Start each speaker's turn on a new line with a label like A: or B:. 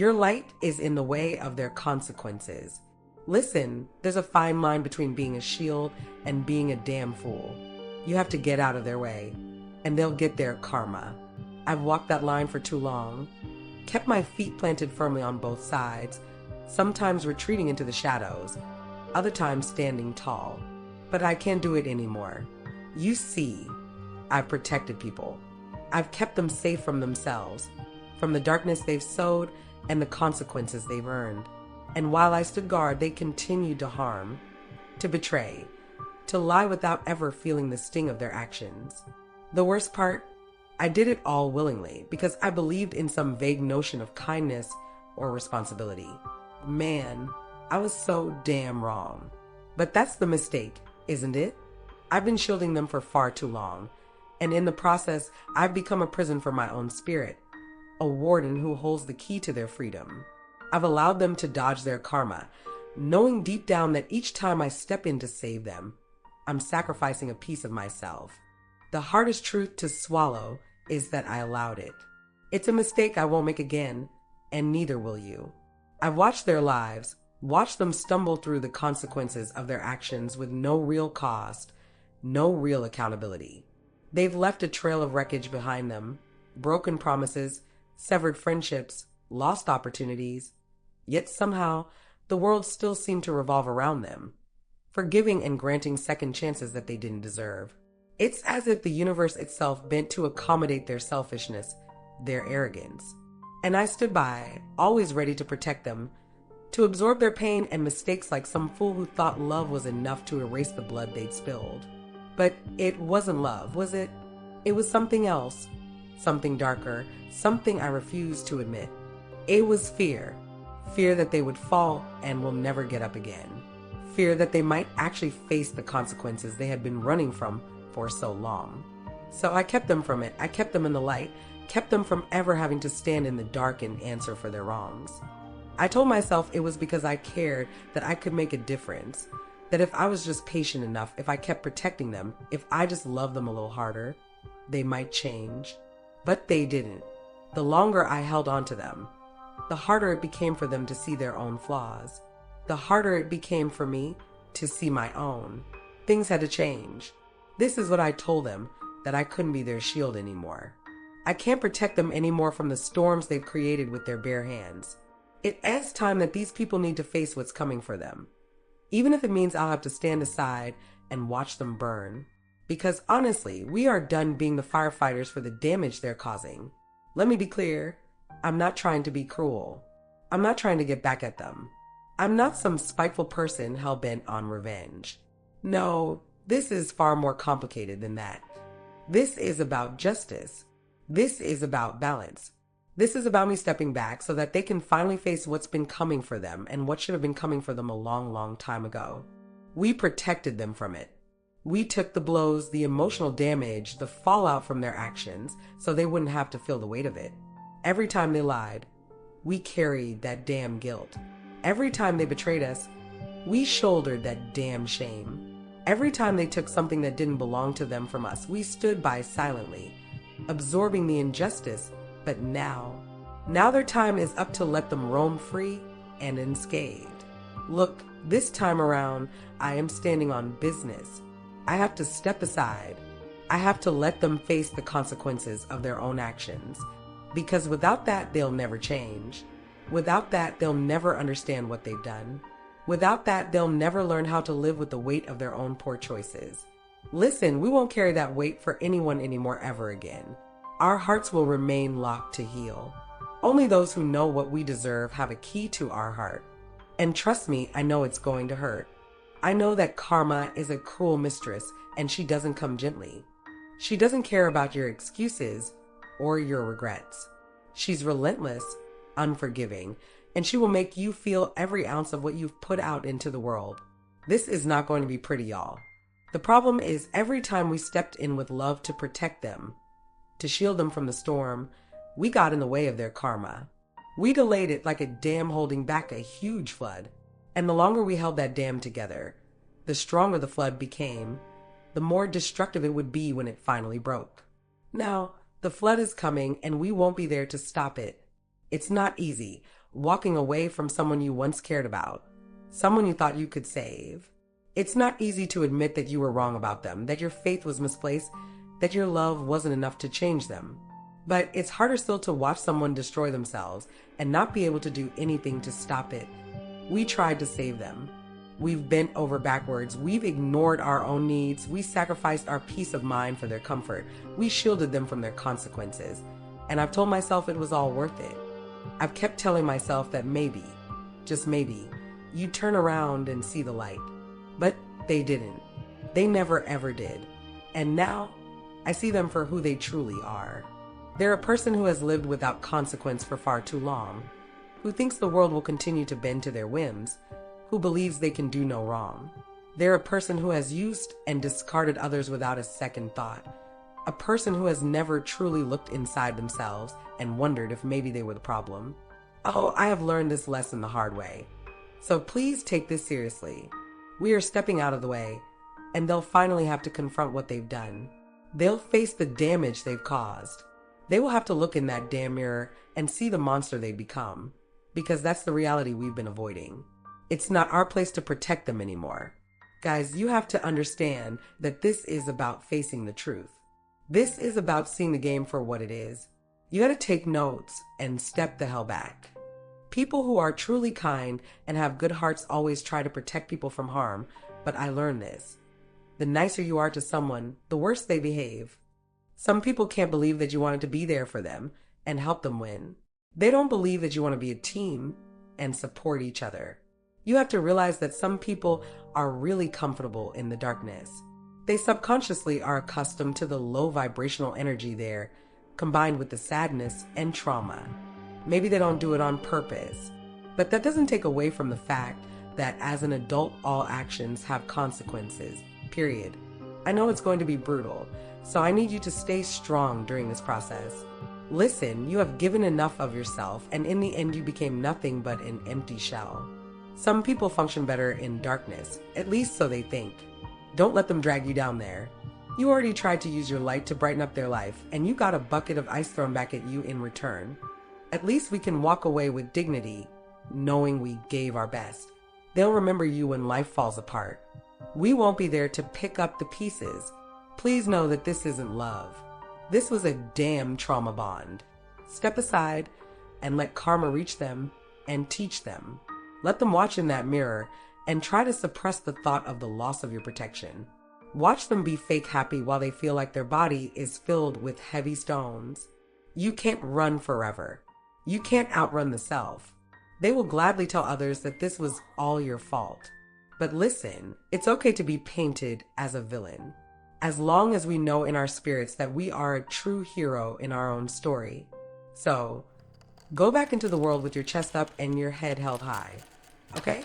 A: Your light is in the way of their consequences. Listen, there's a fine line between being a shield and being a damn fool. You have to get out of their way, and they'll get their karma. I've walked that line for too long, kept my feet planted firmly on both sides, sometimes retreating into the shadows, other times standing tall. But I can't do it anymore. You see, I've protected people. I've kept them safe from themselves, from the darkness they've sowed and the consequences they've earned. And while I stood guard, they continued to harm, to betray, to lie without ever feeling the sting of their actions. The worst part, I did it all willingly because I believed in some vague notion of kindness or responsibility. Man, I was so damn wrong. But that's the mistake, isn't it? I've been shielding them for far too long, and in the process, I've become a prison for my own spirit, a warden who holds the key to their freedom. I've allowed them to dodge their karma, knowing deep down that each time I step in to save them, I'm sacrificing a piece of myself. The hardest truth to swallow is that I allowed it. It's a mistake I won't make again, and neither will you. I've watched their lives, watched them stumble through the consequences of their actions with no real cost, no real accountability. They've left a trail of wreckage behind them, broken promises, severed friendships, lost opportunities, yet somehow the world still seemed to revolve around them, forgiving and granting second chances that they didn't deserve. It's as if the universe itself bent to accommodate their selfishness, their arrogance. And I stood by, always ready to protect them, to absorb their pain and mistakes like some fool who thought love was enough to erase the blood they'd spilled. But it wasn't love, was it? It was something else, something darker, something I refused to admit. It was fear. Fear that they would fall and will never get up again. Fear that they might actually face the consequences they had been running from for so long. So I kept them from it. I kept them in the light, kept them from ever having to stand in the dark and answer for their wrongs. I told myself it was because I cared that I could make a difference, that if I was just patient enough, if I kept protecting them, if I just loved them a little harder, they might change. But they didn't. The longer I held on to them, the harder it became for them to see their own flaws. The harder it became for me to see my own. Things had to change. This is what I told them, that I couldn't be their shield anymore. I can't protect them anymore from the storms they've created with their bare hands. It's time that these people need to face what's coming for them, even if it means I'll have to stand aside and watch them burn. Because honestly, we are done being the firefighters for the damage they're causing. Let me be clear, I'm not trying to be cruel. I'm not trying to get back at them. I'm not some spiteful person hell-bent on revenge. No, this is far more complicated than that. This is about justice. This is about balance. This is about me stepping back so that they can finally face what's been coming for them and what should have been coming for them a long, long time ago. We protected them from it. We took the blows, the emotional damage, the fallout from their actions so they wouldn't have to feel the weight of it. Every time they lied, we carried that damn guilt. Every time they betrayed us, we shouldered that damn shame. Every time they took something that didn't belong to them from us, we stood by silently, absorbing the injustice. But now their time is up to let them roam free and unscathed. Look, this time around, I am standing on business. I have to step aside. I have to let them face the consequences of their own actions. Because without that, they'll never change. Without that, they'll never understand what they've done. Without that, they'll never learn how to live with the weight of their own poor choices. Listen, we won't carry that weight for anyone anymore ever again. Our hearts will remain locked to heal. Only those who know what we deserve have a key to our heart. And trust me, I know it's going to hurt. I know that karma is a cruel mistress and she doesn't come gently. She doesn't care about your excuses or your regrets. She's relentless, unforgiving, and she will make you feel every ounce of what you've put out into the world. This is not going to be pretty, y'all. The problem is every time we stepped in with love to protect them, to shield them from the storm, we got in the way of their karma. We delayed it like a dam holding back a huge flood. And the longer we held that dam together, the stronger the flood became, the more destructive it would be when it finally broke. Now, the flood is coming and we won't be there to stop it. It's not easy. walking away from someone you once cared about, someone you thought you could save. It's not easy to admit that you were wrong about them, that your faith was misplaced, that your love wasn't enough to change them. But it's harder still to watch someone destroy themselves and not be able to do anything to stop it. We tried to save them. We've bent over backwards. We've ignored our own needs. We sacrificed our peace of mind for their comfort. We shielded them from their consequences. And I've told myself it was all worth it. I've kept telling myself that maybe, just maybe, you'd turn around and see the light. But they didn't. They never ever did. And now, I see them for who they truly are. They're a person who has lived without consequence for far too long, who thinks the world will continue to bend to their whims, who believes they can do no wrong. They're a person who has used and discarded others without a second thought, a person who has never truly looked inside themselves and wondered if maybe they were the problem. Oh, I have learned this lesson the hard way. So please take this seriously. We are stepping out of the way, and they'll finally have to confront what they've done. They'll face the damage they've caused. They will have to look in that damn mirror and see the monster they've become, because that's the reality we've been avoiding. It's not our place to protect them anymore. Guys, you have to understand that this is about facing the truth. This is about seeing the game for what it is. You gotta take notes and step the hell back. People who are truly kind and have good hearts always try to protect people from harm, but I learned this. The nicer you are to someone, the worse they behave. Some people can't believe that you wanted to be there for them and help them win. They don't believe that you want to be a team and support each other. You have to realize that some people are really comfortable in the darkness. They subconsciously are accustomed to the low vibrational energy there, combined with the sadness and trauma. Maybe they don't do it on purpose, but that doesn't take away from the fact that as an adult, all actions have consequences, period. I know it's going to be brutal, so I need you to stay strong during this process. Listen, you have given enough of yourself, and in the end you became nothing but an empty shell. Some people function better in darkness, at least so they think. Don't let them drag you down there. You already tried to use your light to brighten up their life, and you got a bucket of ice thrown back at you in return. At least we can walk away with dignity, knowing we gave our best. They'll remember you when life falls apart. We won't be there to pick up the pieces. Please know that this isn't love. This was a damn trauma bond. Step aside and let karma reach them and teach them. Let them watch in that mirror and try to suppress the thought of the loss of your protection. Watch them be fake happy while they feel like their body is filled with heavy stones. You can't run forever. You can't outrun the self. They will gladly tell others that this was all your fault. But listen, it's okay to be painted as a villain, as long as we know in our spirits that we are a true hero in our own story. So, go back into the world with your chest up and your head held high, okay?